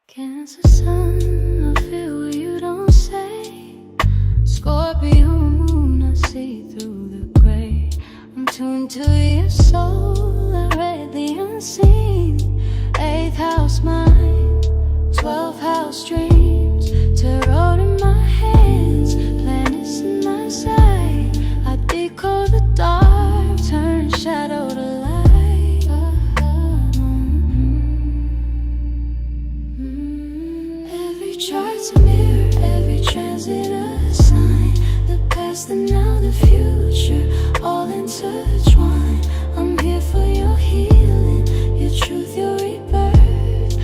Cancer sun, I feel what you don't say. Scorpio moon, I see through the gray. I'm tuned to your soul, I read the unseen. 8th house mind, 12th house dreams. Tarot in my hands, planets in my sight. I decode the dark, turn shadow to light. Every chart's a mirror, every transit a sign. The past, the now, the future, all intertwined. I'm here for your healing, your truth, your rebirth.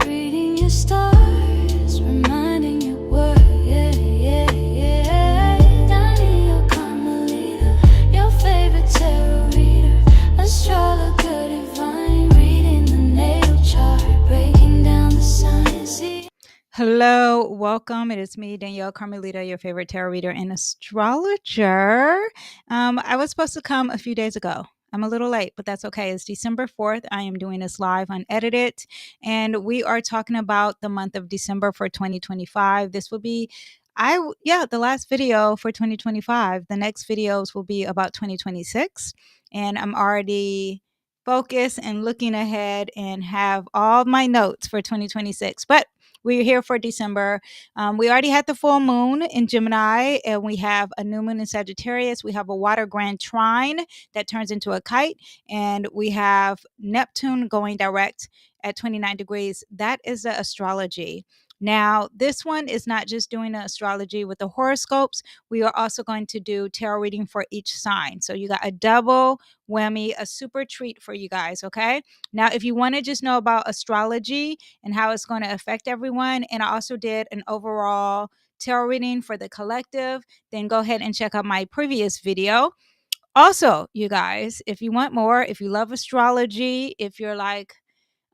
Reading your stars, reminding your worth. Yeah, yeah, yeah. Danyell, Carmelita, your favorite tarot reader. Astrologer divine, reading the natal chart, breaking down the science. Hello, welcome. It is me, Danyell Carmelita, your favorite tarot reader and astrologer. I was supposed to come a few days ago. I'm a little late, but that's okay. It's December 4th. I am doing this live unedited, and we are talking about the month of December for 2025. This will be the last video for 2025. The next videos will be about 2026, and I'm already focused and looking ahead and have all my notes for 2026. But we're here for December. We already had the full moon in Gemini, and we have a new moon in Sagittarius. We have a Water Grand Trine that turns into a kite, and we have Neptune going direct at 29 degrees. That is the astrology. Now, this one is not just doing the astrology with the horoscopes. We are also going to do tarot reading for each sign. So you got a double whammy, a super treat for you guys, okay? Now, if you want to just know about astrology and how it's going to affect everyone, and I also did an overall tarot reading for the collective, then go ahead and check out my previous video. Also, you guys, if you want more, if you love astrology, if you're like,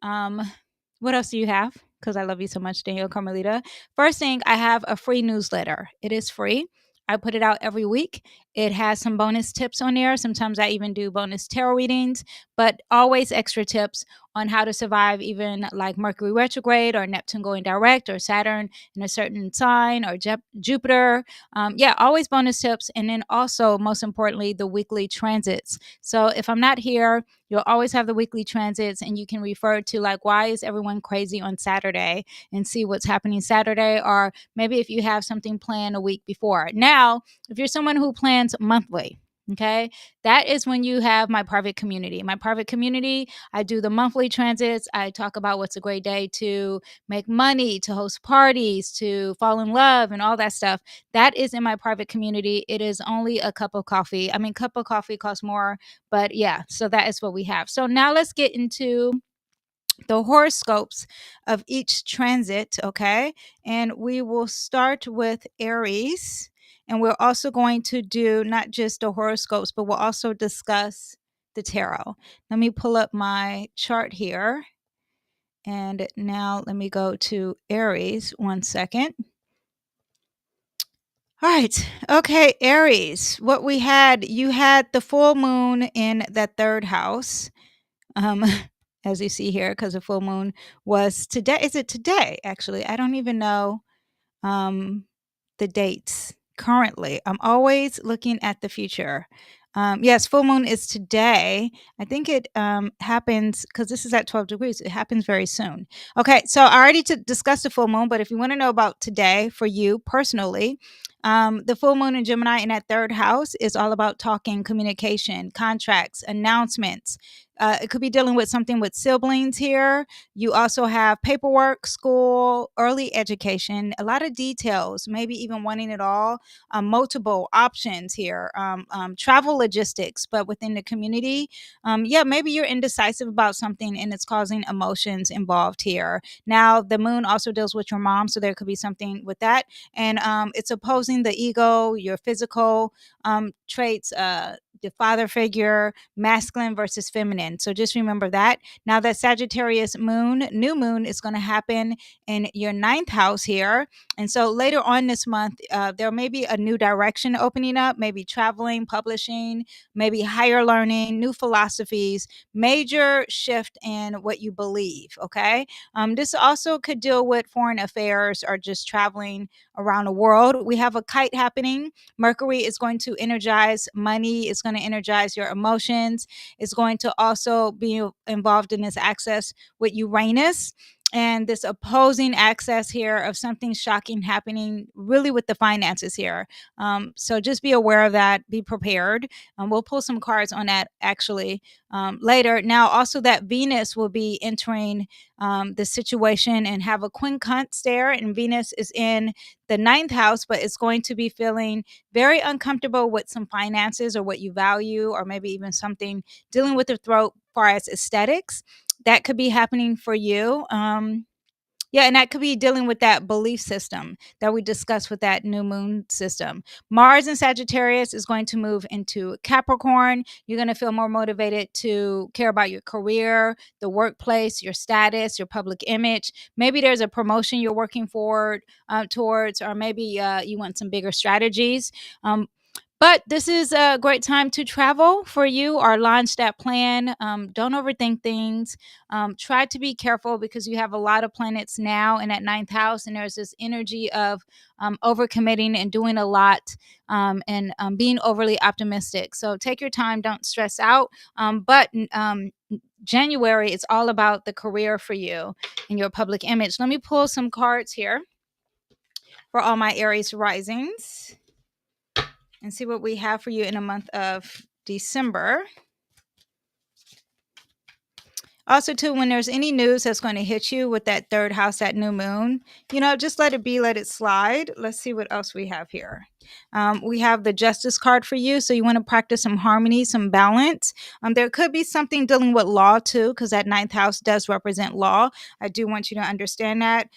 what else do you have? Because I love you so much, Danyell Carmelita. First thing, I have a free newsletter. It is free. I put it out every week. It has some bonus tips on there. Sometimes I even do bonus tarot readings, but always extra tips on how to survive even like Mercury retrograde or Neptune going direct or Saturn in a certain sign or Jupiter. Always bonus tips. And then also, most importantly, the weekly transits. So if I'm not here, you'll always have the weekly transits, and you can refer to like, why is everyone crazy on Saturday, and see what's happening Saturday, or maybe if you have something planned a week before. Now, if you're someone who plans monthly, okay, that is when you have my private community. My private community, I do the monthly transits. I talk about what's a great day to make money, to host parties, to fall in love, and all that stuff. That is in my private community. It is only a cup of coffee. I mean, cup of coffee costs more, but yeah, so that is what we have. So now let's get into the horoscopes of each transit, okay? And we will start with Aries. And we're also going to do not just the horoscopes, but we'll also discuss the tarot. Let me pull up my chart here. And now let me go to Aries. 1 second. All right. Okay, Aries. What we had, you had the full moon in that third house. As you see here, because the full moon was today. Is it today? Actually, I don't even know the dates currently. I'm always looking at the future. Yes, full moon is today. I think it happens because this is at 12 degrees. It happens very soon. Okay, so I already discussed the full moon, but if you want to know about today for you personally, the full moon in Gemini in that third house is all about talking, communication, contracts, announcements. It could be dealing with something with siblings here. You also have paperwork, school, early education, a lot of details, maybe even wanting it all, multiple options here, travel logistics, but within the community. Maybe you're indecisive about something and it's causing emotions involved here. Now, the moon also deals with your mom, so there could be something with that. And it's opposing the ego, your physical traits, the father figure, masculine versus feminine. So just remember that. Now that Sagittarius new moon is going to happen in your ninth house here. And so later on this month, there may be a new direction opening up, maybe traveling, publishing, maybe higher learning, new philosophies, major shift in what you believe. Okay. This also could deal with foreign affairs or just traveling around the world. We have a kite happening. Mercury is going to energize money, it's going to energize your emotions, it's going to also be involved in this access with Uranus. And this opposing access here of something shocking happening really with the finances here. So just be aware of that, be prepared. We'll pull some cards on that actually later. Now, also that Venus will be entering the situation and have a quincunx there, and Venus is in the ninth house, but it's going to be feeling very uncomfortable with some finances or what you value, or maybe even something dealing with the throat as far as aesthetics. That could be happening for you. Yeah, and that could be dealing with that belief system that we discussed with that new moon system. Mars in Sagittarius is going to move into Capricorn. You're going to feel more motivated to care about your career, the workplace, your status, your public image. Maybe there's a promotion you're working forward towards, or maybe you want some bigger strategies. But this is a great time to travel for you or launch that plan. Don't overthink things. Try to be careful because you have a lot of planets now in that ninth house, and there's this energy of overcommitting and doing a lot and being overly optimistic. So take your time, don't stress out. But January, it's all about the career for you and your public image. Let me pull some cards here for all my Aries risings and see what we have for you in the month of December. Also, too, when there's any news that's going to hit you with that third house, that new moon, just let it be, let it slide. Let's see what else we have here. We have the Justice card for you. So you want to practice some harmony, some balance. There could be something dealing with law, too, because that ninth house does represent law. I do want you to understand that.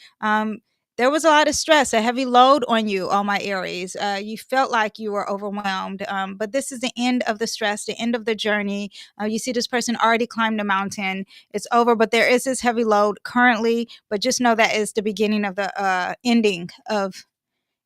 There was a lot of stress, a heavy load on you, all my Aries. You felt like you were overwhelmed, but this is the end of the stress, the end of the journey. You see this person already climbed the mountain. It's over, but there is this heavy load currently, but just know that is the beginning of the ending of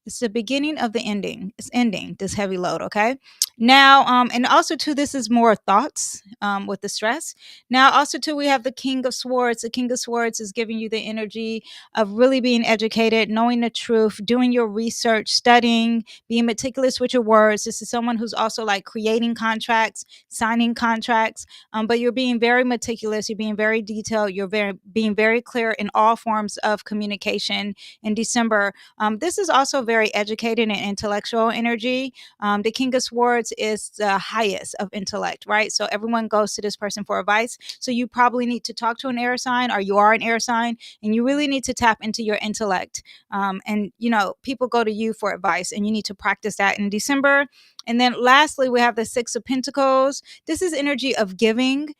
it's the beginning of the ending. It's ending this heavy load, okay? Now, and also too, this is more thoughts with the stress. Now, also too, we have the King of Swords. The King of Swords is giving you the energy of really being educated, knowing the truth, doing your research, studying, being meticulous with your words. This is someone who's also like creating contracts, signing contracts, but you're being very meticulous. You're being very detailed. You're being very clear in all forms of communication in December. This is also very educated and intellectual energy. The King of Swords is the highest of intellect, right? So everyone goes to this person for advice. So you probably need to talk to an air sign, or you are an air sign, and you really need to tap into your intellect. And people go to you for advice, and you need to practice that in December. And then lastly, we have the Six of Pentacles. This is energy of giving,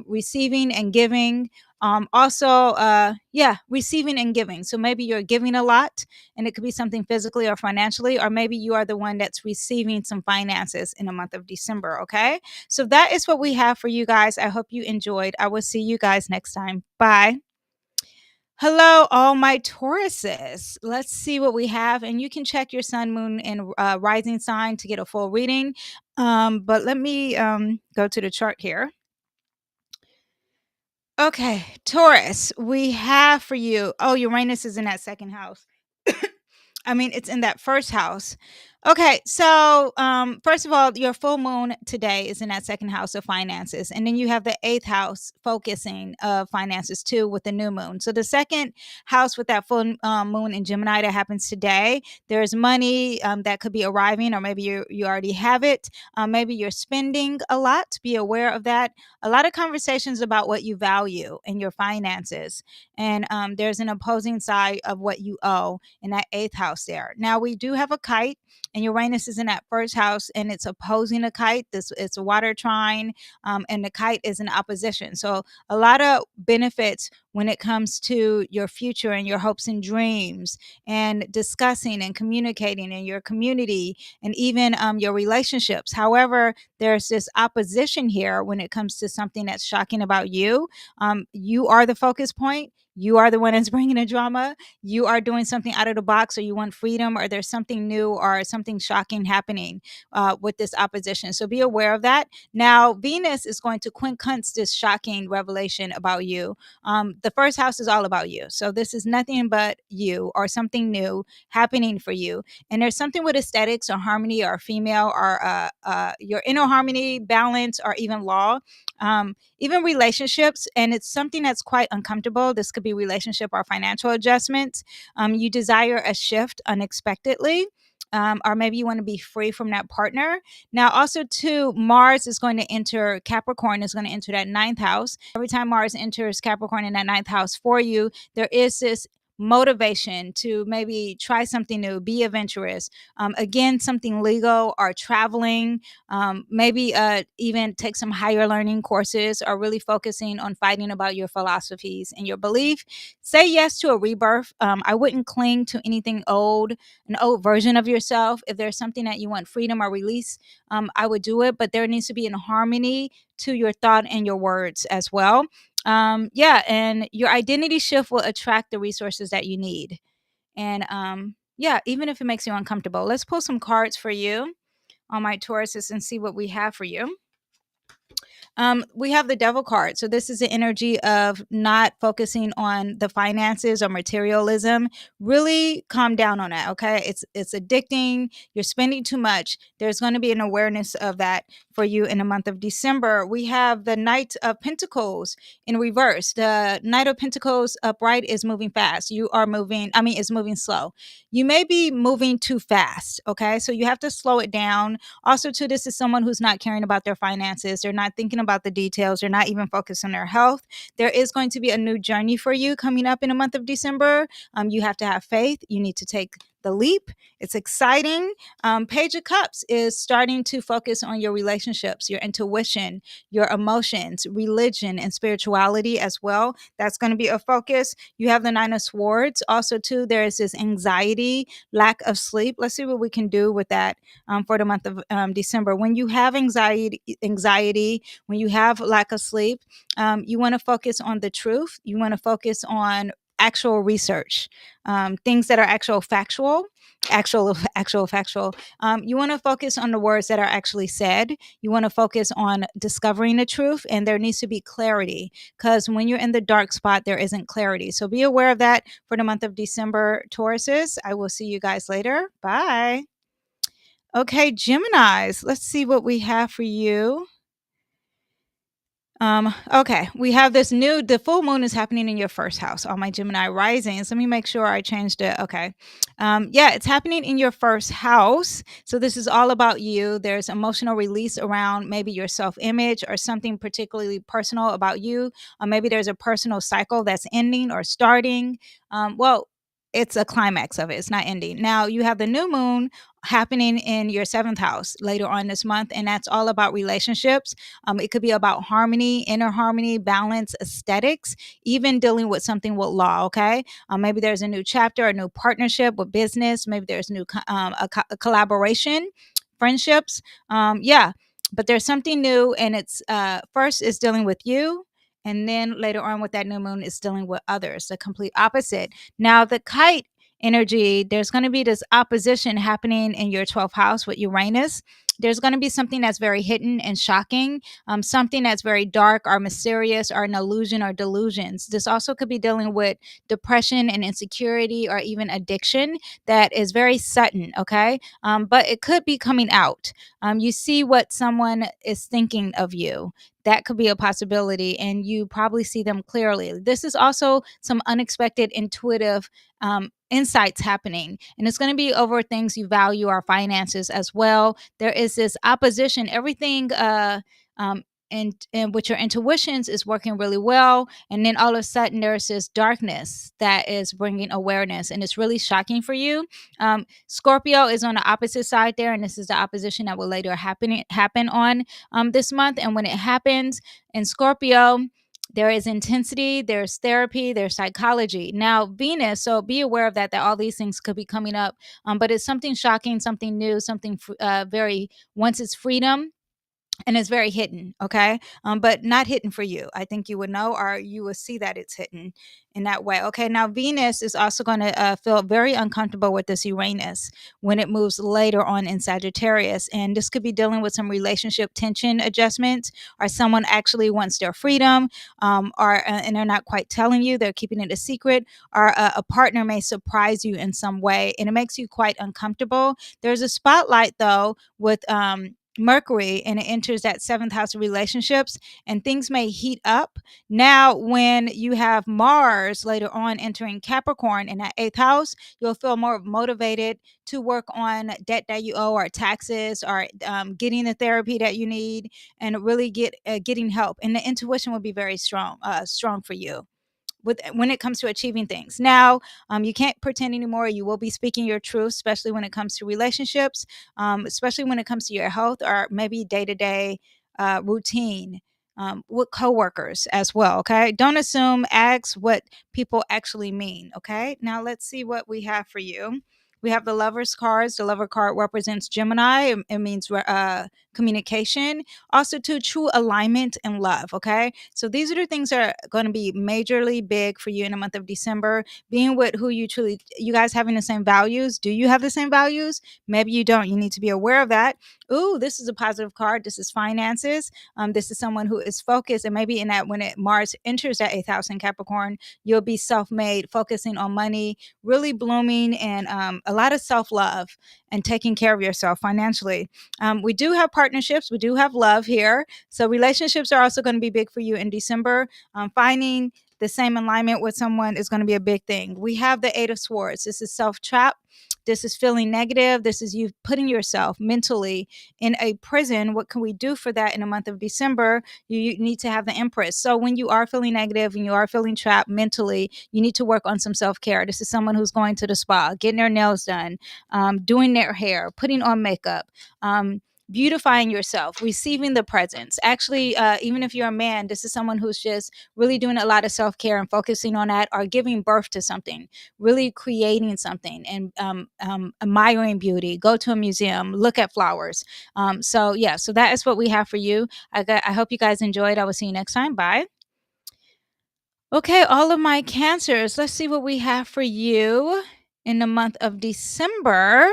receiving and giving. Receiving and giving. So maybe you're giving a lot, and it could be something physically or financially, or maybe you are the one that's receiving some finances in the month of December. Okay. So that is what we have for you guys. I hope you enjoyed. I will see you guys next time. Bye. Hello, all my Tauruses. Let's see what we have. And you can check your sun, moon, and rising sign to get a full reading. But let me go to the chart here. Okay, Taurus, we have for you. Oh, Uranus is in that second house. It's in that first house. Okay, so first of all, your full moon today is in that second house of finances. And then you have the eighth house focusing of finances too with the new moon. So the second house with that full moon in Gemini that happens today, there's money that could be arriving, or maybe you already have it. Maybe you're spending a lot. Be aware of that. A lot of conversations about what you value in your finances. And there's an opposing side of what you owe in that eighth house there. Now, we do have a kite and Uranus is in that first house, and it's opposing a kite. It's a water trine, and the kite is in opposition. So a lot of benefits when it comes to your future and your hopes and dreams, and discussing and communicating in your community, and even your relationships. However, there's this opposition here when it comes to something that's shocking about you. You are the focus point. You are the one that's bringing the drama. You are doing something out of the box, or you want freedom, or there's something new or something shocking happening with this opposition. So be aware of that. Now, Venus is going to quincunx this shocking revelation about you. The first house is all about you. So this is nothing but you, or something new happening for you. And there's something with aesthetics or harmony or female, or your inner harmony, balance, or even law. Even relationships, and it's something that's quite uncomfortable. This could be relationship or financial adjustments. You desire a shift unexpectedly. Or maybe you want to be free from that partner. Now, also, too, Mars is going to enter Capricorn, is going to enter that ninth house. Every time Mars enters Capricorn in that ninth house for you, there is this motivation to maybe try something new, be adventurous. Again, something legal or traveling, maybe even take some higher learning courses, or really focusing on fighting about your philosophies and your belief. Say yes to a rebirth. I wouldn't cling to anything old, an old version of yourself. If there's something that you want freedom or release, I would do it, but there needs to be in harmony to your thought and your words as well. Yeah, and your identity shift will attract the resources that you need. And yeah, even if it makes you uncomfortable. Let's pull some cards for you on my Tauruses and see what we have for you. We have the devil card. So this is the energy of not focusing on the finances or materialism. Really calm down on that. Okay. It's addicting. You're spending too much. There's going to be an awareness of that for you in the month of December. We have the Knight of Pentacles in reverse. The Knight of Pentacles upright is moving fast. You are moving, it's moving slow. You may be moving too fast. Okay. So you have to slow it down. Also, too, this is someone who's not caring about their finances. They're not thinking about the details. They're not even focused on their health. There is going to be a new journey for you coming up in the month of December. You have to have faith. You need to take the leap. It's exciting. Page of Cups is starting to focus on your relationships, your intuition, your emotions, religion, and spirituality as well. That's going to be a focus. You have the Nine of Swords. Also, too, there is this anxiety, lack of sleep. Let's see what we can do with that for the month of December. When you have anxiety, when you have lack of sleep, you want to focus on the truth. You want to focus on actual research, things that are actual factual. You want to focus on the words that are actually said. You want to focus on discovering the truth, and there needs to be clarity, because when you're in the dark spot, there isn't clarity. So be aware of that for the month of December, Tauruses. I will see you guys later. Bye. Okay, Geminis, let's see what we have for you. Okay, we have the full moon is happening in your first house. All my Gemini risings. Let me make sure I changed it. Okay. Yeah, it's happening in your first house. So this is all about you. There's emotional release around maybe your self-image or something particularly personal about you. Or maybe there's a personal cycle that's ending or starting. Well, it's a climax of it. It's not ending. Now you have the new moon happening in your seventh house later on this month, and that's all about relationships. It could be about harmony, inner harmony, balance, aesthetics, even dealing with something with law. Okay, maybe there's a new chapter, a new partnership with business. Maybe there's a collaboration, friendships. Yeah, but there's something new, and it's first is dealing with you. And then later on with that new moon is dealing with others, the complete opposite. Now, the kite energy, there's going to be this opposition happening in your 12th house with Uranus. There's going to be something that's very hidden and shocking, something that's very dark or mysterious or an illusion or delusions. This also could be dealing with depression and insecurity or even addiction that is very sudden, okay? But it could be coming out. You see what someone is thinking of you. That could be a possibility, and you probably see them clearly. This is also some unexpected intuitive insights happening, and it's going to be over things you value, our finances as well. There is this opposition. Everything and with your intuitions is working really well, and then all of a sudden there's this darkness that is bringing awareness, and it's really shocking for you. Scorpio is on the opposite side there, and this is the opposition that will later happen on this month. And when it happens in Scorpio, there is intensity, there's therapy, there's psychology. Now, Venus, so be aware of that all these things could be coming up, but it's something shocking, something new, something very, once it's freedom, and it's very hidden, okay? But not hidden for you. I think you would know, or you will see that it's hidden in that way. Okay, now Venus is also going to feel very uncomfortable with this Uranus when it moves later on in Sagittarius, and this could be dealing with some relationship tension adjustments, or someone actually wants their freedom, or and they're not quite telling you, they're keeping it a secret, or a partner may surprise you in some way, and it makes you quite uncomfortable. There's a spotlight though with Mercury, and it enters that seventh house of relationships, and things may heat up. Now, when you have Mars later on entering Capricorn in that eighth house, you'll feel more motivated to work on debt that you owe, or taxes, or getting the therapy that you need, and really getting help. And the intuition will be very strong for you when it comes to achieving things. Now, you can't pretend anymore. You will be speaking your truth, especially when it comes to relationships, especially when it comes to your health, or maybe day-to-day routine with coworkers as well. Okay, don't assume. Ask what people actually mean. Okay, now let's see what we have for you. We have the Lover's cards. The Lover card represents Gemini. It means communication. Also, to true alignment and love. Okay, so these are the things that are going to be majorly big for you in the month of December. Being with who you guys having the same values. Do you have the same values? Maybe you don't. You need to be aware of that. Ooh, this is a positive card. This is finances. This is someone who is focused, and maybe in that, when Mars enters that eighth house in Capricorn, you'll be self-made, focusing on money, really blooming, and a lot of self-love and taking care of yourself financially. We do have partnerships. We do have love here. So relationships are also going to be big for you in December. Finding the same alignment with someone is going to be a big thing. We have the Eight of Swords. This is self-trap. This is feeling negative. This is you putting yourself mentally in a prison. What can we do for that in the month of December? You need to have the Empress. So when you are feeling negative and you are feeling trapped mentally, you need to work on some self-care. This is someone who's going to the spa, getting their nails done, doing their hair, putting on makeup, beautifying yourself, receiving the presents. Actually, even if you're a man, this is someone who's just really doing a lot of self-care and focusing on that, or giving birth to something, really creating something, and admiring beauty. Go to a museum, look at flowers. So that is what we have for you. I hope you guys enjoyed. I will see you next time. Bye. Okay, all of my Cancers, let's see what we have for you in the month of December.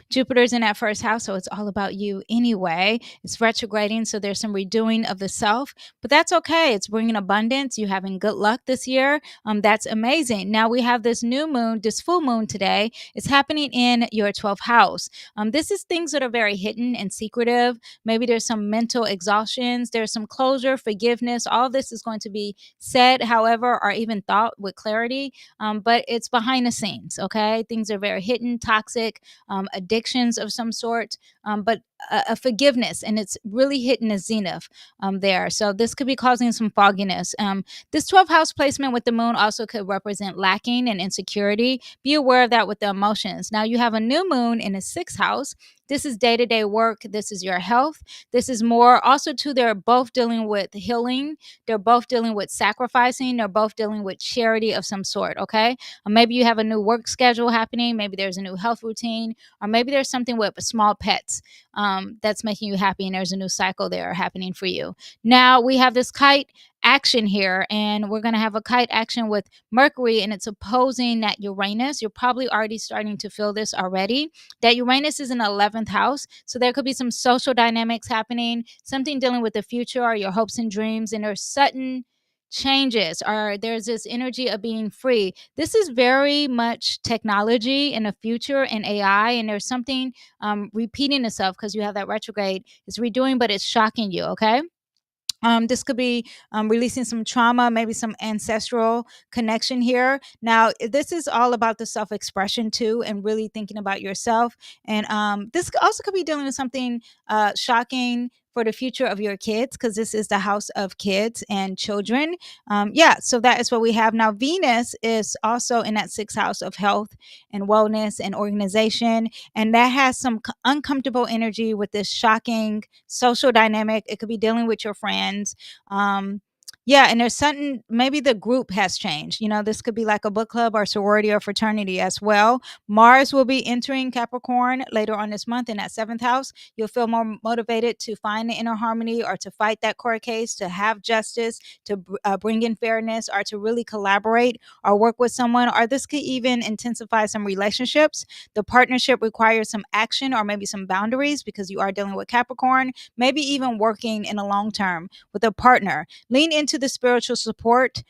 Jupiter's in that first house, so it's all about you anyway. It's retrograding, so there's some redoing of the self, but that's okay. It's bringing abundance. You're having good luck this year. That's amazing. Now we have this new moon, this full moon today. It's happening in your 12th house. This is things that are very hidden and secretive. Maybe there's some mental exhaustions. There's some closure, forgiveness. All this is going to be said, however, or even thought with clarity, but it's behind the scenes, okay? Things are very hidden, toxic, addictions of some sort, but a forgiveness, and it's really hitting a zenith there. So this could be causing some fogginess. This 12th house placement with the moon also could represent lacking and insecurity. Be aware of that with the emotions. Now you have a new moon in the 6th house. This is day-to-day work. This is your health. This is more also too, they're both dealing with healing. They're both dealing with sacrificing. They're both dealing with charity of some sort, okay? Maybe you have a new work schedule happening. Maybe there's a new health routine, or maybe there's something with small pets that's making you happy, and there's a new cycle there happening for you. Now we have this Kite action here, and we're going to have a Kite action with Mercury, and it's opposing that Uranus. You're probably already starting to feel this already. That Uranus is in the 11th house, so there could be some social dynamics happening, something dealing with the future or your hopes and dreams, and there's sudden changes, or there's this energy of being free. This is very much technology in the future and AI, and there's something repeating itself because you have that retrograde. It's redoing, but it's shocking you, okay? This could be releasing some trauma, maybe some ancestral connection here. Now, this is all about the self-expression too, and really thinking about yourself. And this also could be dealing with something shocking for the future of your kids, because this is the house of kids and children. Yeah, so that is what we have. Now, Venus is also in that sixth house of health and wellness and organization. And that has some uncomfortable energy with this shocking social dynamic. It could be dealing with your friends. Yeah, and there's something, maybe the group has changed. This could be like a book club or sorority or fraternity as well. Mars will be entering Capricorn later on this month in that seventh house. You'll feel more motivated to find the inner harmony or to fight that court case, to have justice, to bring in fairness, or to really collaborate or work with someone. Or this could even intensify some relationships. The partnership requires some action or maybe some boundaries because you are dealing with Capricorn, maybe even working in the long term with a partner. Lean into the spiritual support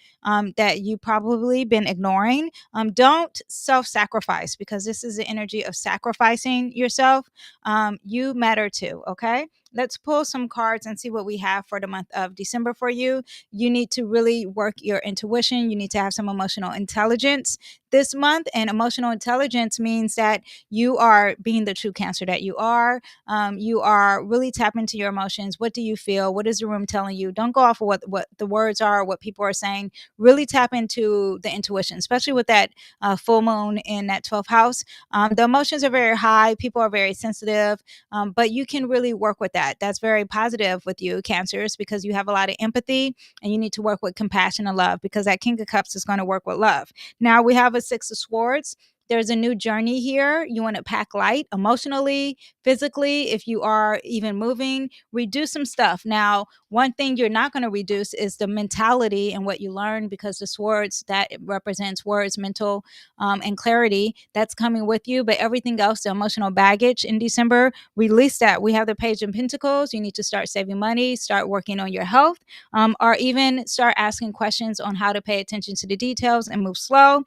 that you probably been ignoring. Don't self-sacrifice, because this is the energy of sacrificing yourself. You matter too, okay? Let's pull some cards and see what we have for the month of December for you. You need to really work your intuition. You need to have some emotional intelligence this month. And emotional intelligence means that you are being the true Cancer that you are. You are really tapping into your emotions. What do you feel? What is the room telling you? Don't go off of what the words are, what people are saying. Really tap into the intuition, especially with that full moon in that 12th house. The emotions are very high. People are very sensitive, but you can really work with that. That's very positive with you, Cancers, because you have a lot of empathy and you need to work with compassion and love, because that King of Cups is going to work with love. Now we have a Six of Swords. There's a new journey here. You want to pack light emotionally, physically. If you are even moving, reduce some stuff. Now, one thing you're not going to reduce is the mentality and what you learn, because the swords, that represents words, mental, and clarity, that's coming with you. But everything else, the emotional baggage in December, release that. We have the Page of Pentacles. You need to start saving money, start working on your health, or even start asking questions on how to pay attention to the details and move slow.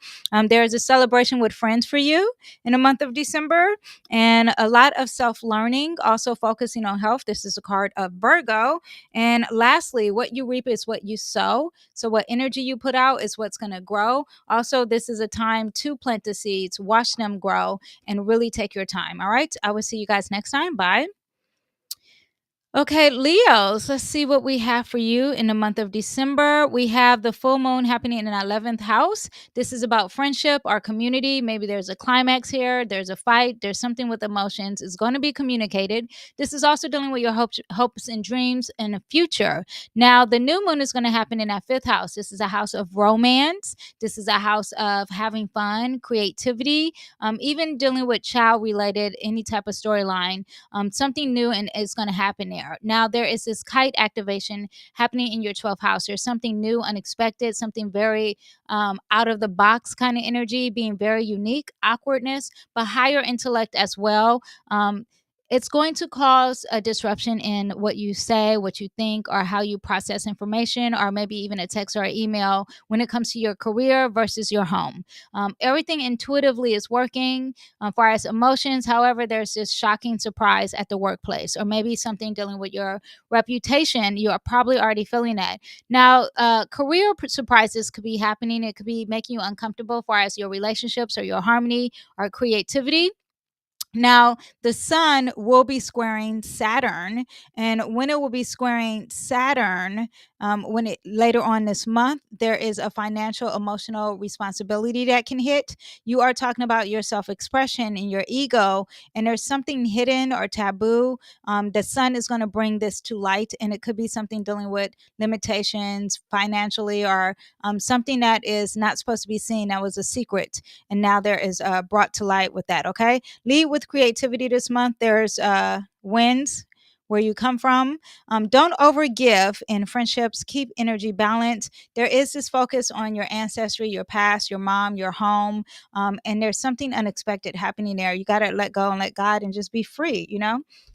There's a celebration with friends for you in the month of December, and a lot of self-learning, also focusing on health. This is a card of Virgo. And lastly, what you reap is what you sow. So what energy you put out is what's going to grow. Also, this is a time to plant the seeds, watch them grow, and really take your time. All right, I will see you guys next time. Bye. Okay, Leos, let's see what we have for you in the month of December. We have the full moon happening in the 11th house. This is about friendship, our community. Maybe there's a climax here, there's a fight, there's something with emotions. It's going to be communicated. This is also dealing with your hopes and dreams in the future. Now, the new moon is going to happen in that 5th house. This is a house of romance. This is a house of having fun, creativity, even dealing with child-related, any type of storyline. Something new and is going to happen there. Now, there is this kite activation happening in your 12th house. There's something new, unexpected, something very out of the box kind of energy, being very unique, awkwardness, but higher intellect as well. It's going to cause a disruption in what you say, what you think, or how you process information, or maybe even a text or an email when it comes to your career versus your home. Everything intuitively is working as far as emotions. However, there's this shocking surprise at the workplace, or maybe something dealing with your reputation. You are probably already feeling that. Now, career surprises could be happening. It could be making you uncomfortable as far as your relationships or your harmony or creativity. Now, the sun will be squaring Saturn, and when it will be squaring Saturn, when it later on this month, there is a financial, emotional responsibility that can hit. You are talking about your self-expression and your ego, and there's something hidden or taboo. The sun is going to bring this to light, and it could be something dealing with limitations financially, or something that is not supposed to be seen, that was a secret, and now there is brought to light with that. Okay, lead with creativity this month. There's wins where you come from. Don't overgive in friendships. Keep energy balanced. There is this focus on your ancestry, your past, your mom, your home, and there's something unexpected happening there. You got to let go and let God and just be free,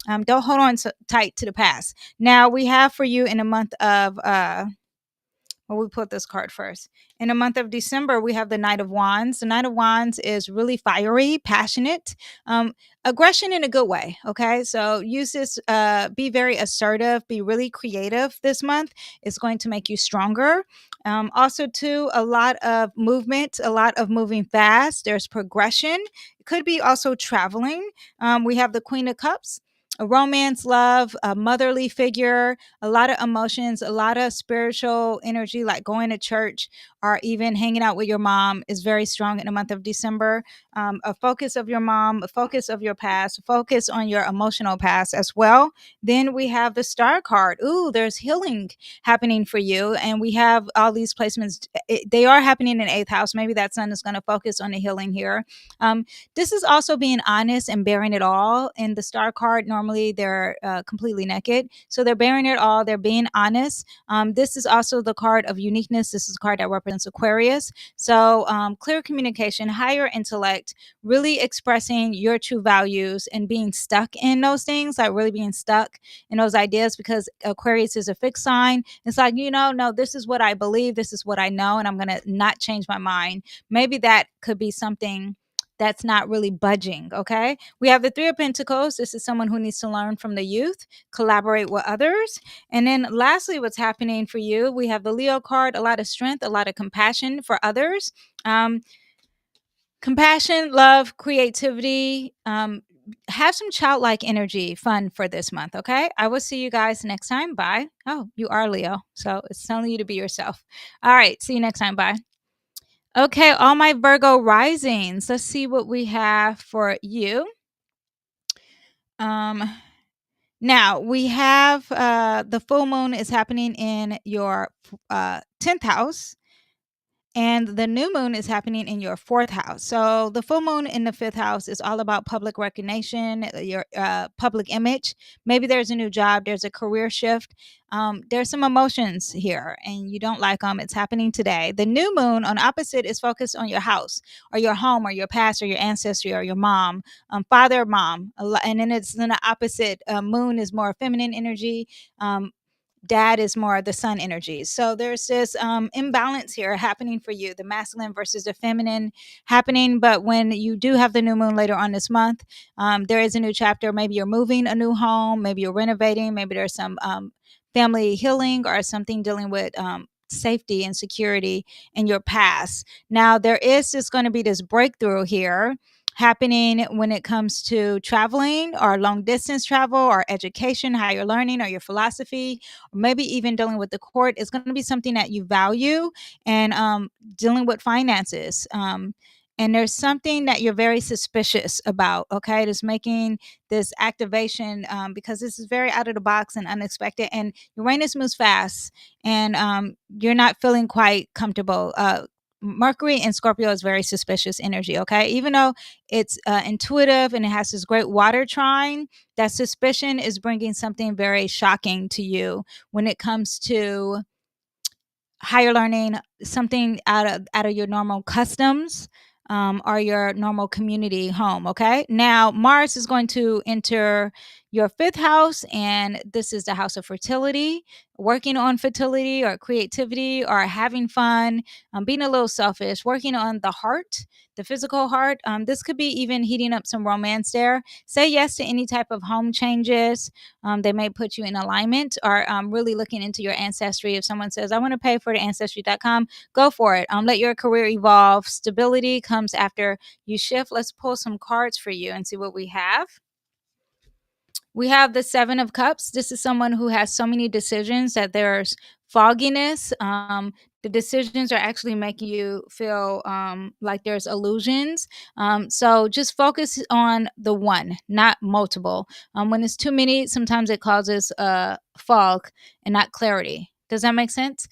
Don't hold on tight to the past. Now, we have for you in the month of well, we put this card first. In the month of December, we have the Knight of Wands. The Knight of Wands is really fiery, passionate, aggression in a good way. Okay, so use this, be very assertive, be really creative this month. It's going to make you stronger. Also, too, a lot of movement, a lot of moving fast. There's progression. It could be also traveling. We have the Queen of Cups. a romance, love, a motherly figure, a lot of emotions, a lot of spiritual energy, like going to church or even hanging out with your mom is very strong in the month of December. A focus of your mom, a focus of your past, a focus on your emotional past as well. Then we have the star card. Ooh, there's healing happening for you. And we have all these placements. They are happening in eighth house. Maybe that sun is going to focus on the healing here. This is also being honest and bearing it all. In the star card, normally they're completely naked. So they're bearing it all. They're being honest. This is also the card of uniqueness. This is a card that represents Aquarius. So clear communication, higher intellect, really expressing your true values and being stuck in those things, like really being stuck in those ideas, because Aquarius is a fixed sign. It's like, no, this is what I believe. This is what I know. And I'm going to not change my mind. Maybe that could be something that's not really budging. Okay. We have the Three of Pentacles. This is someone who needs to learn from the youth, collaborate with others. And then lastly, what's happening for you, we have the Leo card, a lot of strength, a lot of compassion for others. Compassion, love, creativity. Have some childlike energy, fun for this month. Okay. I will see you guys next time. Bye. Oh, you are Leo. So it's telling you to be yourself. All right. See you next time. Bye. Okay, all my Virgo risings. Let's see what we have for you. Now we have the full moon is happening in your 10th house. And the new moon is happening in your fourth house. So the full moon in the fifth house is all about public recognition, your public image. Maybe there's a new job, there's a career shift. There's some emotions here and you don't like them. It's happening today. The new moon on opposite is focused on your house or your home or your past or your ancestry or your mom, father or mom. And then it's in the opposite. Moon is more feminine energy. Dad is more the sun energy. So there's this imbalance here happening for you, the masculine versus the feminine happening. But when you do have the new moon later on this month, there is a new chapter. Maybe you're moving a new home, maybe you're renovating, maybe there's some family healing or something dealing with safety and security in your past. Now, there is just going to be this breakthrough here happening when it comes to traveling or long distance travel or education, higher learning, or your philosophy, or maybe even dealing with the court. Is going to be something that you value, and dealing with finances. And there's something that you're very suspicious about. Okay, it is making this activation because this is very out of the box and unexpected. And Uranus moves fast, and you're not feeling quite comfortable. Mercury in Scorpio is very suspicious energy. Okay, even though it's intuitive and it has this great water trine, that suspicion is bringing something very shocking to you when it comes to higher learning, something out of your normal customs, or your normal community home. Okay, now Mars is going to enter your fifth house, and this is the house of fertility, working on fertility or creativity or having fun, being a little selfish, working on the heart, the physical heart. This could be even heating up some romance there. Say yes to any type of home changes. They may put you in alignment, or really looking into your ancestry. If someone says, I want to pay for the ancestry.com, go for it. Let your career evolve. Stability comes after you shift. Let's pull some cards for you and see what we have. We have the Seven of Cups. This is someone who has so many decisions that there's fogginess. The decisions are actually making you feel like there's illusions. So just focus on the one, not multiple. When it's too many, sometimes it causes fog and not clarity. Does that make sense?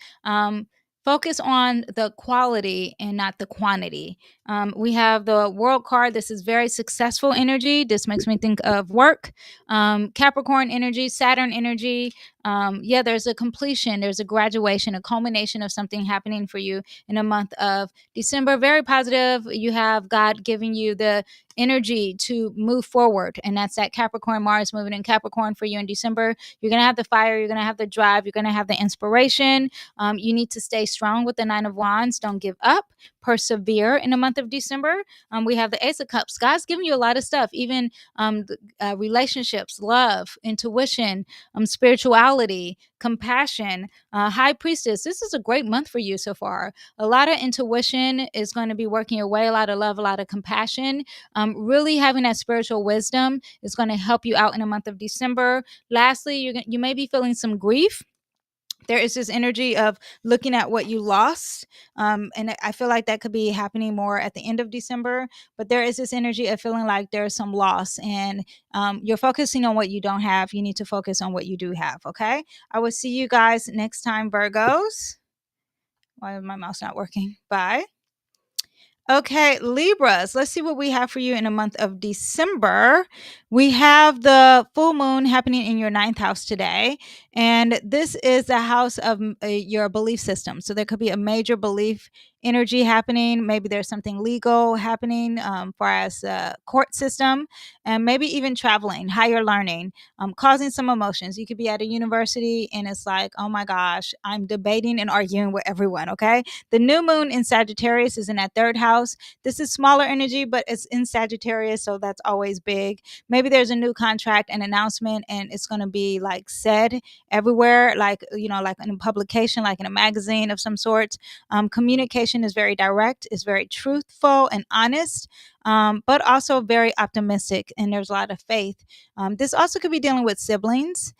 Focus on the quality and not the quantity. We have the World card. This is very successful energy. This makes me think of work. Capricorn energy, Saturn energy. There's a completion, there's a graduation, a culmination of something happening for you in a month of December. Very positive. You have God giving you the energy to move forward, and that's that Capricorn. Mars moving in Capricorn for you in December. You're going to have the fire, you're going to have the drive, you're going to have the inspiration. You need to stay strong with the Nine of Wands. Don't give up. Persevere in the month of December. We have the Ace of Cups. God's giving you a lot of stuff, even relationships, love, intuition, spirituality. spirituality, compassion, High Priestess. This is a great month for you so far. A lot of intuition is going to be working your way, a lot of love, a lot of compassion. Really having that spiritual wisdom is going to help you out in the month of December. Lastly, you may be feeling some grief. There is this energy of looking at what you lost. And I feel like that could be happening more at the end of December. But there is this energy of feeling like there's some loss, and you're focusing on what you don't have. You need to focus on what you do have. Okay. I will see you guys next time, Virgos. Why is my mouse not working? Bye. Okay, Libras, let's see what we have for you in the month of December. We have the full moon happening in your ninth house today. And this is the house of your belief system. So there could be a major belief energy happening. Maybe there's something legal happening for as a court system, and maybe even traveling, higher learning, causing some emotions. You could be at a university and it's like, oh my gosh, I'm debating and arguing with everyone. Okay. The new moon in Sagittarius is in that third house. This is smaller energy, but it's in Sagittarius, so that's always big. Maybe there's a new contract, an announcement, and it's going to be like said everywhere, like, like in a publication, like in a magazine of some sort. Communication is very direct, is very truthful and honest, but also very optimistic, and there's a lot of faith. This also could be dealing with siblings.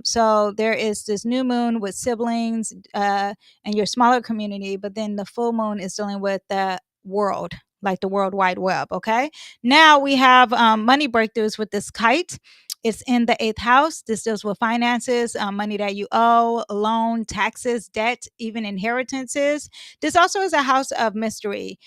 So there is this new moon with siblings and your smaller community, but then the full moon is dealing with the world, like the World Wide Web. Okay. Now we have money breakthroughs with this kite. It's in the eighth house. This deals with finances, money that you owe, loan, taxes, debt, even inheritances. This also is a house of mystery,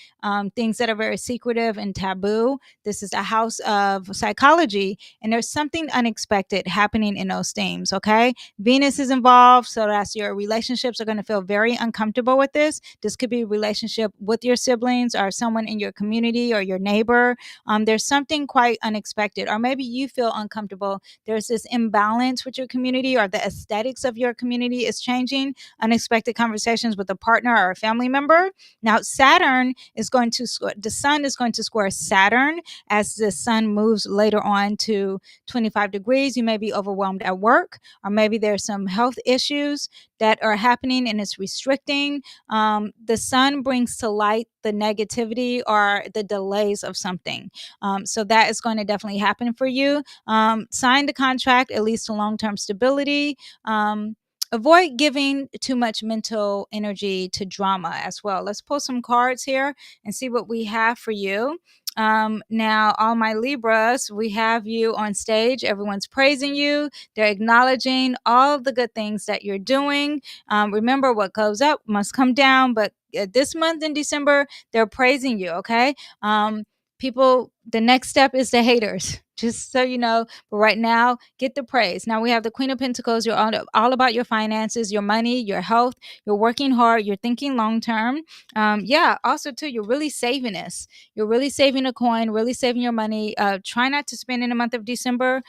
things that are very secretive and taboo. This is a house of psychology, and there's something unexpected happening in those themes. Okay. Venus is involved, so that's your relationships are going to feel very uncomfortable with this. This could be a relationship with your siblings or someone in your community or your neighbor. There's something quite unexpected, or maybe you feel uncomfortable. There's this imbalance with your community, or the aesthetics of your community is changing. Unexpected conversations with a partner or a family member. Now, Saturn is going to the sun is going to square Saturn as the sun moves later on to 25 degrees. You may be overwhelmed at work, or maybe there's some health issues that are happening and it's restricting. The sun brings to light the negativity or the delays of something. So that is going to definitely happen for you. Sign the contract, at least to long-term stability. Avoid giving too much mental energy to drama as well. Let's pull some cards here and see what we have for you. Now, all my Libras, we have you on stage. Everyone's praising you. They're acknowledging all the good things that you're doing. Remember, what goes up must come down. But this month in December, they're praising you. Okay. People, the next step is the haters, just so you know. But right now, get the praise. Now we have the Queen of Pentacles. You're all about your finances, your money, your health. You're working hard. You're thinking long term. Also too, you're really saving this. You're really saving a coin, really saving your money. Try not to spend in the month of December.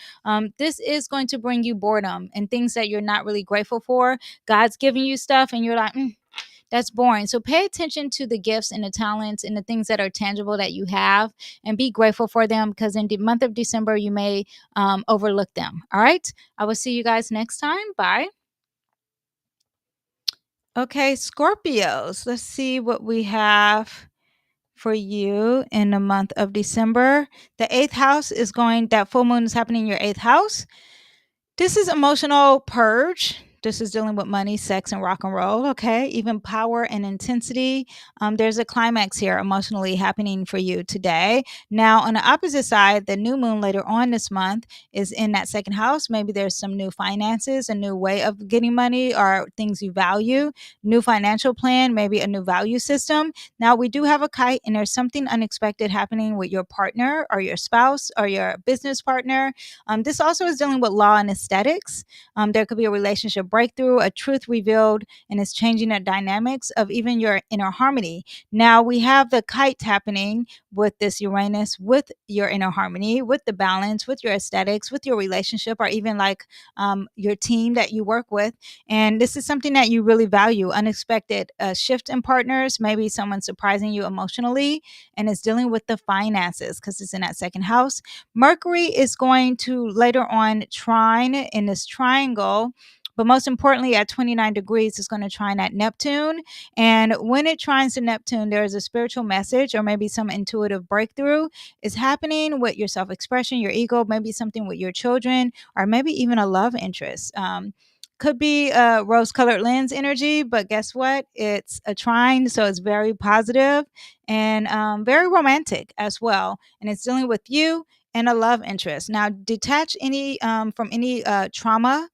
This is going to bring you boredom and things that you're not really grateful for. God's giving you stuff and you're like, that's boring. So pay attention to the gifts and the talents and the things that are tangible that you have, and be grateful for them, because in the month of December, you may overlook them. All right. I will see you guys next time. Bye. Okay, Scorpios. Let's see what we have for you in the month of December. The eighth house is that full moon is happening in your eighth house. This is emotional purge. This is dealing with money, sex, and rock and roll. Okay. Even power and intensity. There's a climax here emotionally happening for you today. Now, on the opposite side, the new moon later on this month is in that second house. Maybe there's some new finances, a new way of getting money, or things you value, new financial plan, maybe a new value system. Now, we do have a kite, and there's something unexpected happening with your partner or your spouse or your business partner. This also is dealing with law and aesthetics. There could be a relationship breakthrough, a truth revealed, and it's changing the dynamics of even your inner harmony. Now we have the kite happening with this Uranus, with your inner harmony, with the balance, with your aesthetics, with your relationship, or even like your team that you work with. And this is something that you really value. Unexpected shift in partners, maybe someone surprising you emotionally, and it's dealing with the finances because it's in that second house. Mercury is going to later on trine in this triangle But most importantly, at 29 degrees, it's going to trine at Neptune. And when it trines to Neptune, there is a spiritual message or maybe some intuitive breakthrough is happening with your self expression, your ego, maybe something with your children, or maybe even a love interest. Could be a rose colored lens energy, but guess what? It's a trine, so it's very positive and very romantic as well. And it's dealing with you and a love interest. Now, detach any from any trauma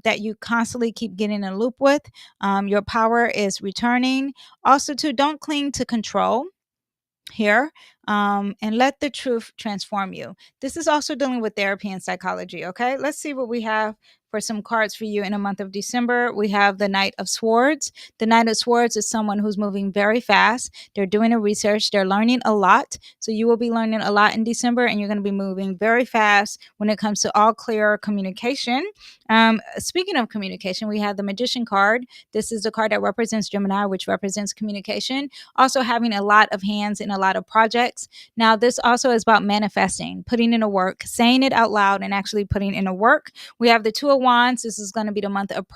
that you constantly keep getting in a loop with. Your power is returning. Also, too, don't cling to control here, and let the truth transform you. This is also dealing with therapy and psychology. Okay, let's see what we have for some cards for you in the month of December. We have the Knight of Swords. The Knight of Swords is someone who's moving very fast. They're doing a research, they're learning a lot. So you will be learning a lot in December, and you're going to be moving very fast when it comes to all clear communication. Speaking of communication, we have the Magician card. This is the card that represents Gemini, which represents communication. Also having a lot of hands in a lot of projects. Now, this also is about manifesting, putting in a work, saying it out loud, and actually putting in a work. We have the Two of Wands. This is going to be the month of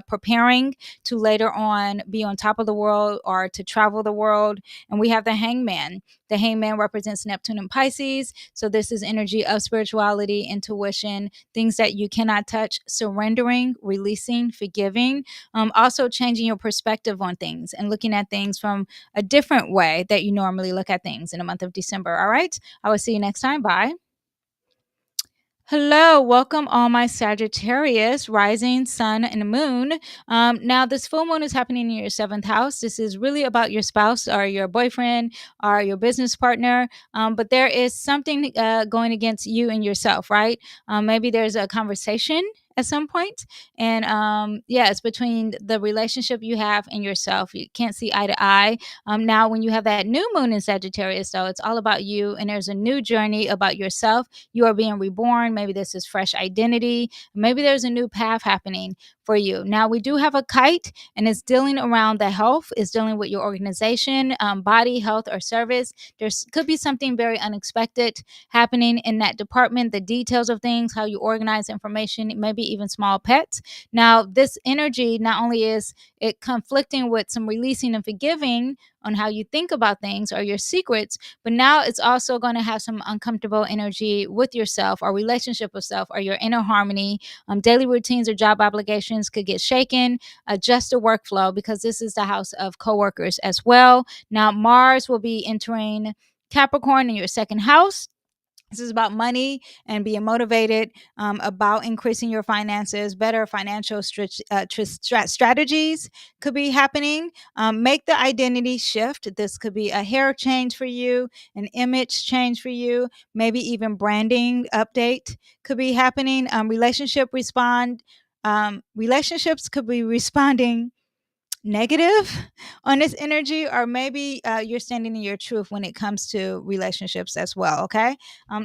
preparing to later on be on top of the world or to travel the world. And we have the Hangman. The Hangman represents Neptune and Pisces. So this is energy of spirituality, intuition, things that you cannot touch, surrendering, releasing, forgiving. Also changing your perspective on things and looking at things from a different way that you normally look at things in the month of December. All right. I will see you next time. Bye. Hello, welcome all my Sagittarius, rising, sun, and moon. Now, this full moon is happening in your seventh house. This is really about your spouse or your boyfriend or your business partner. But there is something going against you and yourself, right? Maybe there's a conversation at some point, and yeah, it's between the relationship you have and yourself. You can't see eye to eye. Now, when you have that new moon in Sagittarius, though, it's all about you, and there's a new journey about yourself. You are being reborn. Maybe this is fresh identity. Maybe there's a new path happening for you. Now, we do have a kite, and it's dealing around the health, it's dealing with your organization, body, health, or service. There could be something very unexpected happening in that department, the details of things, how you organize information, maybe even small pets. Now, this energy not only is it conflicting with some releasing and forgiving on how you think about things or your secrets, but now it's also going to have some uncomfortable energy with yourself or relationship with self or your inner harmony. Daily routines or job obligations could get shaken. Adjust the workflow because this is the house of coworkers as well. Now, Mars will be entering Capricorn in your second house. This is about money and being motivated, about increasing your finances, better financial strategies could be happening. Make the identity shift. This could be a hair change for you, an image change for you, maybe even branding update could be happening. Relationships could be responding negative on this energy, or maybe you're standing in your truth when it comes to relationships as well. Okay,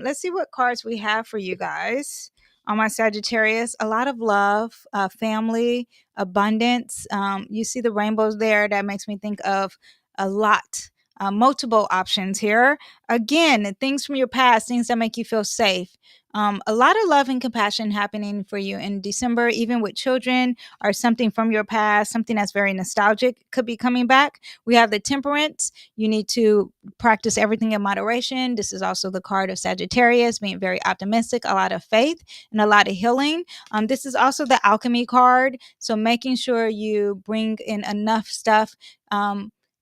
let's see what cards we have for you guys on my Sagittarius. A lot of love, family, abundance. You see the rainbows there. That makes me think of a lot. Multiple options here. Again, things from your past, things that make you feel safe. A lot of love and compassion happening for you in December, even with children or something from your past, something that's very nostalgic could be coming back. We have the Temperance. You need to practice everything in moderation. This is also the card of Sagittarius, being very optimistic, a lot of faith, and a lot of healing. This is also the Alchemy card. So making sure you bring in enough stuff.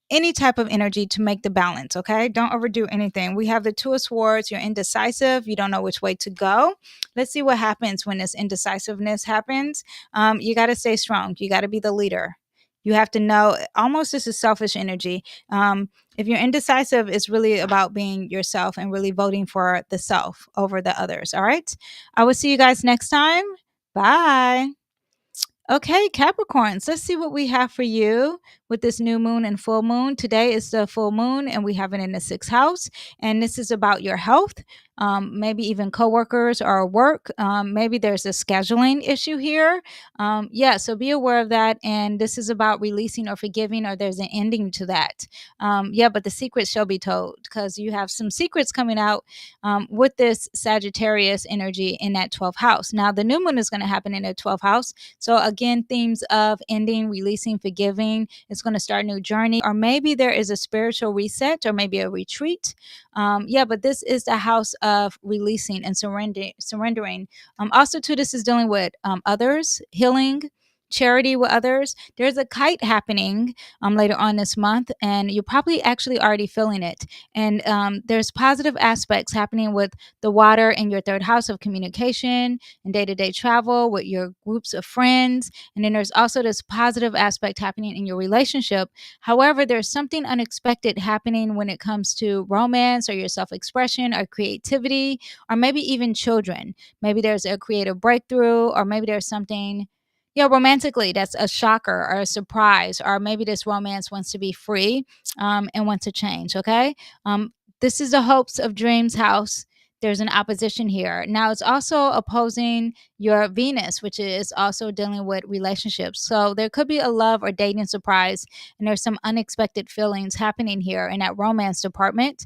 Any type of energy to make the balance, okay? Don't overdo anything. We have the Two of Swords. You're indecisive. You don't know which way to go. Let's see what happens when this indecisiveness happens. You got to stay strong. You got to be the leader. You have to know, almost this is selfish energy. If you're indecisive, it's really about being yourself and really voting for the self over the others, all right? I will see you guys next time. Bye. Okay, Capricorns, let's see what we have for you. with this new moon and full moon. Today is the full moon, and we have it in the sixth house. And this is about your health, maybe even coworkers or work. Maybe there's a scheduling issue here. Yeah, so be aware of that. And this is about releasing or forgiving, or there's an ending to that. Yeah, but the secrets shall be told, because you have some secrets coming out with this Sagittarius energy in that 12th house. Now, the new moon is going to happen in the 12th house. So, again, themes of ending, releasing, forgiving. It's going to start a new journey, or maybe there is a spiritual reset, or maybe a retreat. Yeah, but this is the house of releasing and surrendering. Also, too, this is dealing with others, healing, charity with others. There's a kite happening later on this month, and you're probably actually already feeling it. And there's positive aspects happening with the water in your third house of communication and day-to-day travel with your groups of friends. And then there's also this positive aspect happening in your relationship. However, there's something unexpected happening when it comes to romance or your self-expression or creativity, or maybe even children. Maybe there's a creative breakthrough, or maybe there's something, yeah, romantically, that's a shocker or a surprise, or maybe this romance wants to be free and wants to change. Okay. This is the hopes of dreams house. There's an opposition here. Now, it's also opposing your Venus, which is also dealing with relationships. So there could be a love or dating surprise, and there's some unexpected feelings happening here in that romance department.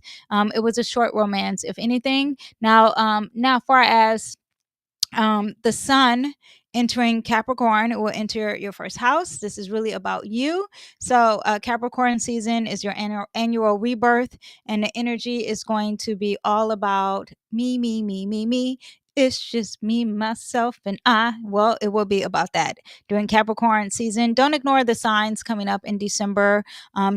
It was a short romance, if anything. Now, far as the sun entering Capricorn, it will enter your first house. This is really about you. So Capricorn season is your annual rebirth, and the energy is going to be all about me, me, me, me, me. It's just me, myself, and I. Well, it will be about that during Capricorn season. Don't ignore the signs coming up in December.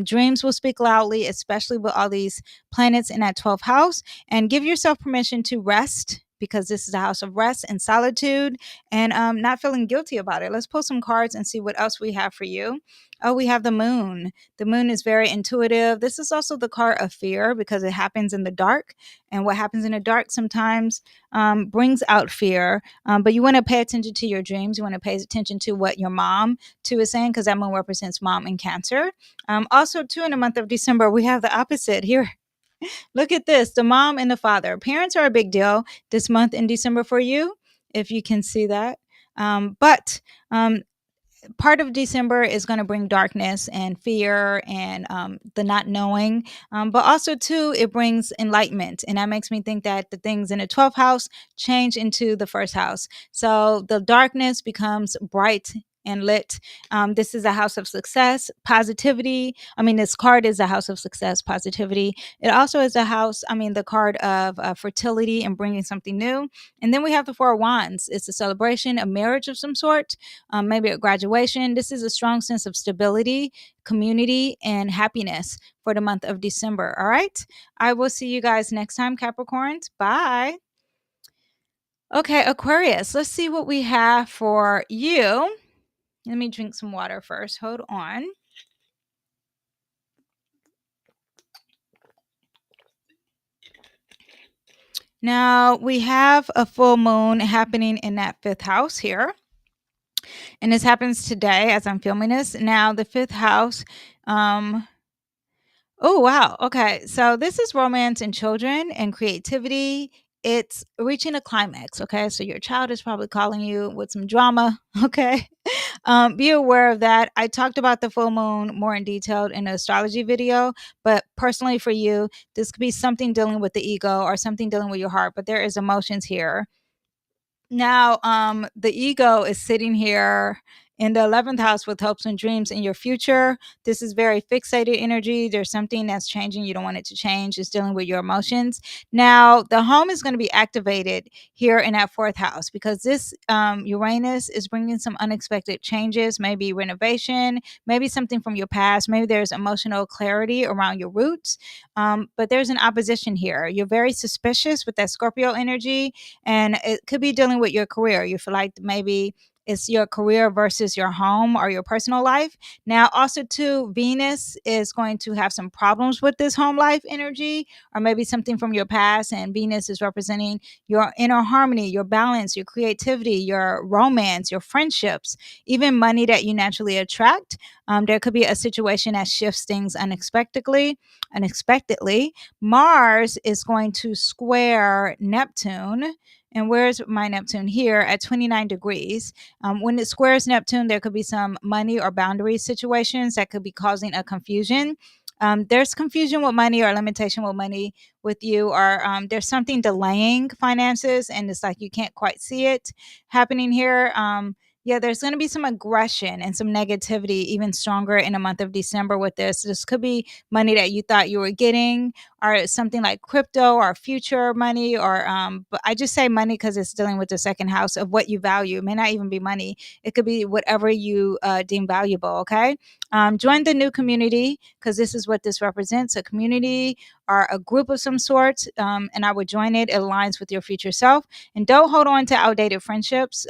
Dreams will speak loudly, especially with all these planets in that 12th house. And give yourself permission to rest, because this is a house of rest and solitude, and not feeling guilty about it. Let's pull some cards and see what else we have for you. Oh, we have the moon. The moon is very intuitive. This is also the card of fear, because it happens in the dark. And what happens in the dark sometimes brings out fear. But you want to pay attention to your dreams. You want to pay attention to what your mom, too, is saying, because that moon represents mom in Cancer. Also, too, in the month of December, we have the opposite here. Look at this, the mom and the father. Parents are a big deal this month in December for you, if you can see that. But part of December is going to bring darkness and fear and the not knowing. But also, too, it brings enlightenment. And that makes me think that the things in the 12th house change into the first house. So the darkness becomes bright and lit. This is a house of success, positivity. I mean, this card is a house of success, positivity. It also is a house, the card of fertility and bringing something new. And then we have the Four of Wands. It's a celebration, a marriage of some sort, maybe a graduation. This is a strong sense of stability, community, and happiness for the month of December. All right. I will see you guys next time, Capricorns. Bye. Okay, Aquarius, let's see what we have for you. Let me drink some water first. Hold on. Now, we have a full moon happening in that fifth house here. And this happens today as I'm filming this. Now, the fifth house, oh, wow. Okay. So this is romance and children and creativity. It's reaching a climax. Okay. So your child is probably calling you with some drama. Okay. Be aware of that. I talked about the full moon more in detail in the astrology video, but personally for you, this could be something dealing with the ego or something dealing with your heart, but there is emotions here. Now, the ego is sitting here in the 11th house with hopes and dreams in your future. This is very fixated energy. There's something that's changing. You don't want it to change. It's dealing with your emotions. Now, the home is going to be activated here in that 4th house, because this Uranus is bringing some unexpected changes, maybe renovation, maybe something from your past. Maybe there's emotional clarity around your roots. But there's an opposition here. You're very suspicious with that Scorpio energy, and it could be dealing with your career. You feel like maybe It's your career versus your home or your personal life. Now, also too, Venus is going to have some problems with this home life energy, or maybe something from your past. And Venus is representing your inner harmony, your balance, your creativity, your romance, your friendships, even money that you naturally attract. There could be a situation that shifts things unexpectedly. Mars is going to square Neptune. And where's my Neptune? Here at 29 degrees. When it squares Neptune, there could be some money or boundary situations that could be causing a confusion. There's confusion with money or limitation with money with you, or there's something delaying finances, and it's like you can't quite see it happening here. Yeah, there's going to be some aggression and some negativity even stronger in the month of December with this. This could be money that you thought you were getting, or something like crypto or future money, or but I just say money because it's dealing with the second house of what you value. It may not even be money. It could be whatever you deem valuable. Okay. Join the new community, because this is what this represents, a community or a group of some sort. And I would join it. It aligns with your future self. And don't hold on to outdated friendships.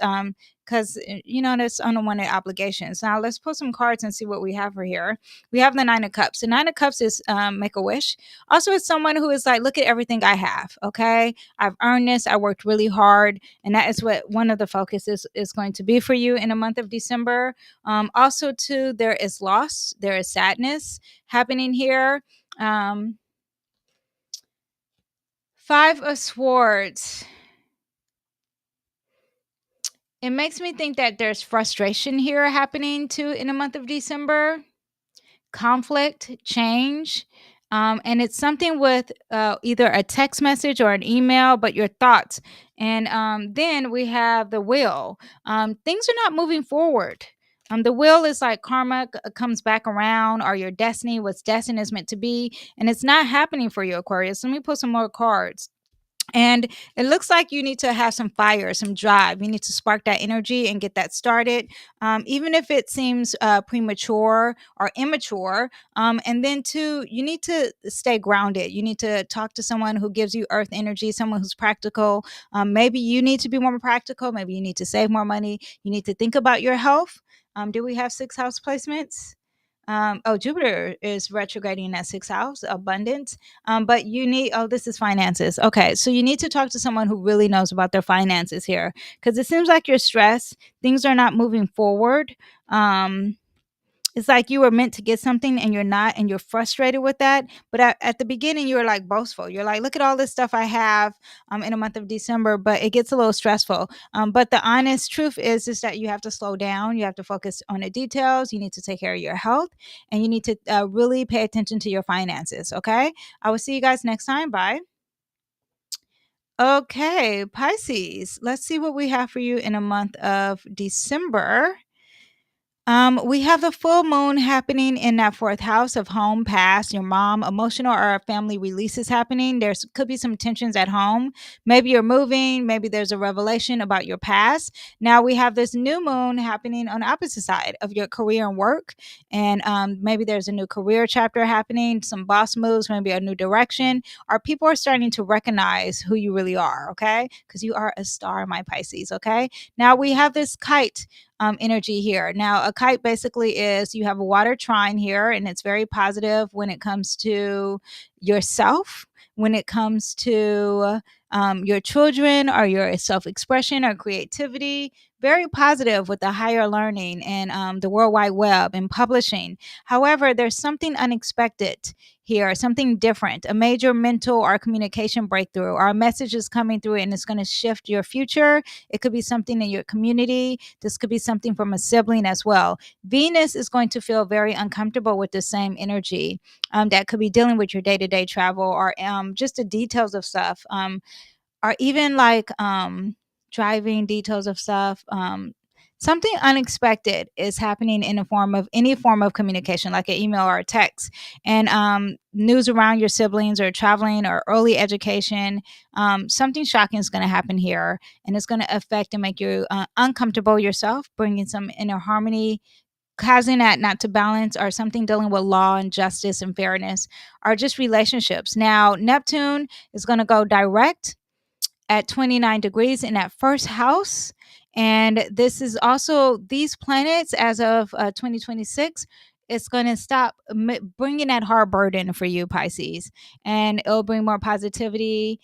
Because that's unwanted obligations. Now let's pull some cards and see what we have for here. We have the Nine of Cups. The Nine of Cups is make a wish. Also, it's someone who is like, look at everything I have. Okay, I've earned this. I worked really hard, and that is what one of the focuses is going to be for you in the month of December. Also, too, there is loss. There is sadness happening here. Five of Swords. It makes me think that there's frustration here happening too in the month of December, conflict, change. And it's something with either a text message or an email, but your thoughts. And then we have the Wheel. Things are not moving forward. The Wheel is like karma comes back around, or your destiny, what's destined is meant to be. And it's not happening for you, Aquarius. Let me pull some more cards. And it looks like you need to have some fire, some drive. You need to spark that energy and get that started, even if it seems premature or immature. And then, too, you need to stay grounded. You need to talk to someone who gives you earth energy, someone who's practical. Maybe you need to be more practical. Maybe you need to save more money. You need to think about your health. Do we have 6 house placements? Jupiter is retrograding at 6th house, abundance. But you need, this is finances. Okay, so you need to talk to someone who really knows about their finances here, because it seems like you're stressed. Things are not moving forward. It's like you were meant to get something and you're not, and you're frustrated with that. But at the beginning, you were like boastful. You're like, look at all this stuff I have in the month of December, but it gets a little stressful. But the honest truth is that you have to slow down. You have to focus on the details. You need to take care of your health, and you need to really pay attention to your finances. Okay. I will see you guys next time. Bye. Okay, Pisces. Let's see what we have for you in a month of December. We have the full moon happening in that 4th house of home, past, your mom, emotional or family releases happening. There's could be some tensions at home. Maybe you're moving. Maybe there's a revelation about your past. Now we have this new moon happening on the opposite side of your career and work. And maybe there's a new career chapter happening, some boss moves, maybe a new direction, or people are starting to recognize who you really are. Okay. Because you are a star, my Pisces. Okay. Now we have this kite energy here. Now, a kite basically is, you have a water trine here, and it's very positive when it comes to yourself, when it comes to your children, or your self expression or creativity. Very positive with the higher learning and the World Wide Web and publishing. However, there's something unexpected here, something different, a major mental or communication breakthrough, or a message is coming through and it's going to shift your future. It could be something in your community. This could be something from a sibling as well. Venus is going to feel very uncomfortable with the same energy that could be dealing with your day-to-day travel, or just the details of stuff, or even like driving details of stuff. Something unexpected is happening in the form of any form of communication, like an email or a text, and news around your siblings, or traveling, or early education. Something shocking is going to happen here, and it's going to affect and make you uncomfortable yourself, bringing some inner harmony, causing that not to balance, or something dealing with law and justice and fairness, or just relationships. Now, Neptune is going to go direct at 29 degrees in that 1st house. And this is also these planets as of 2026. It's going to stop bringing that hard burden for you, Pisces, and it'll bring more positivity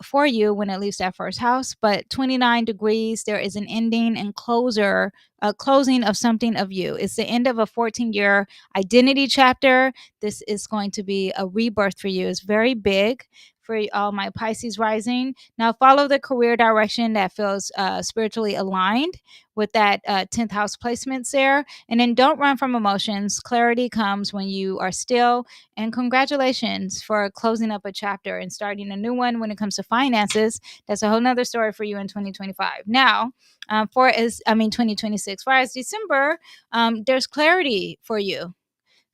for you when it leaves that first house. But 29 degrees, there is an ending and closing of something of you. It's the end of a 14-year identity chapter. This is going to be a rebirth for you. It's very big for all my Pisces rising. Now follow the career direction that feels spiritually aligned with that 10th house placements there. And then don't run from emotions. Clarity comes when you are still. And congratulations for closing up a chapter and starting a new one when it comes to finances. That's a whole nother story for you in 2025. Now, 2026. Far as December, there's clarity for you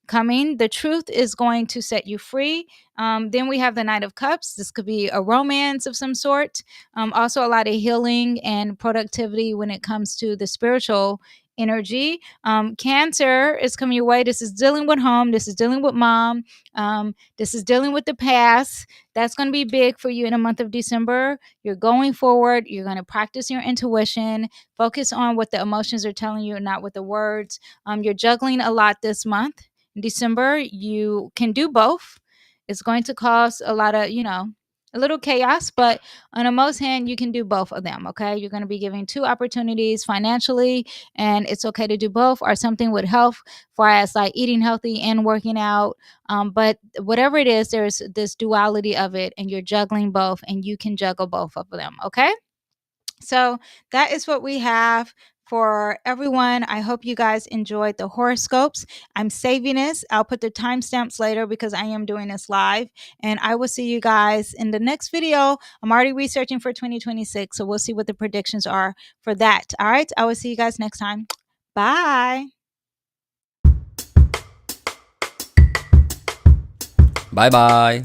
coming. The truth is going to set you free. Then we have the Knight of Cups. This could be a romance of some sort. Also, a lot of healing and productivity when it comes to the spiritual energy. Cancer is coming your way. This is dealing with home. This is dealing with mom. This is dealing with the past. That's going to be big for you in the month of December. You're going forward. You're going to practice your intuition. Focus on what the emotions are telling you, not with the words. You're juggling a lot this month. In December, you can do both. It's going to cause a lot of, a little chaos, but on a most hand, you can do both of them. Okay. You're going to be giving two opportunities financially, and it's okay to do both or something with health, far as like eating healthy and working out. But whatever it is, there's this duality of it, and you're juggling both, and you can juggle both of them. Okay. So that is what we have for everyone. I hope you guys enjoyed the horoscopes. I'm saving this. I'll put the timestamps later because I am doing this live. And I will see you guys in the next video. I'm already researching for 2026. So we'll see what the predictions are for that. All right. I will see you guys next time. Bye. Bye bye.